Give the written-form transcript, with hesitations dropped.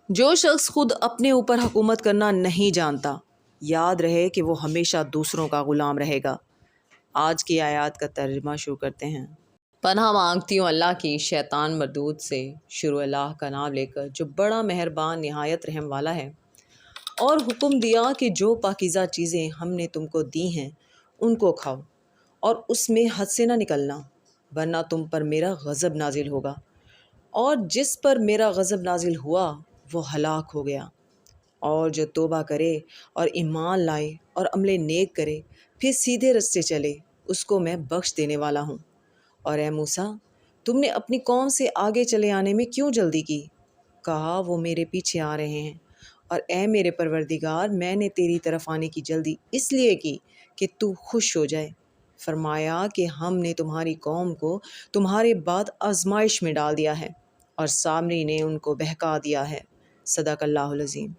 جو شخص خود اپنے اوپر حکومت کرنا نہیں جانتا، یاد رہے کہ وہ ہمیشہ دوسروں کا غلام رہے گا۔ آج کی آیات کا ترجمہ شروع کرتے ہیں۔ پناہ مانگتی ہوں اللہ کی شیطان مردود سے۔ شروع اللہ کا نام لے کر جو بڑا مہربان نہایت رحم والا ہے۔ اور حکم دیا کہ جو پاکیزہ چیزیں ہم نے تم کو دی ہیں ان کو کھاؤ، اور اس میں حد سے نہ نکلنا، ورنہ تم پر میرا غضب نازل ہوگا، اور جس پر میرا غضب نازل ہوا وہ ہلاک ہو گیا۔ اور جو توبہ کرے اور ایمان لائے اور عمل نیک کرے پھر سیدھے رستے چلے، اس کو میں بخش دینے والا ہوں۔ اور اے موسیٰ، تم نے اپنی قوم سے آگے چلے آنے میں کیوں جلدی کی؟ کہا وہ میرے پیچھے آ رہے ہیں۔ اور اے میرے پروردگار، میں نے تیری طرف آنے کی جلدی اس لیے کی کہ تو خوش ہو جائے۔ فرمایا کہ ہم نے تمہاری قوم کو تمہارے بعد آزمائش میں ڈال دیا ہے، اور سامری نے ان کو بہکا دیا ہے۔ صدق اللہ العظیم۔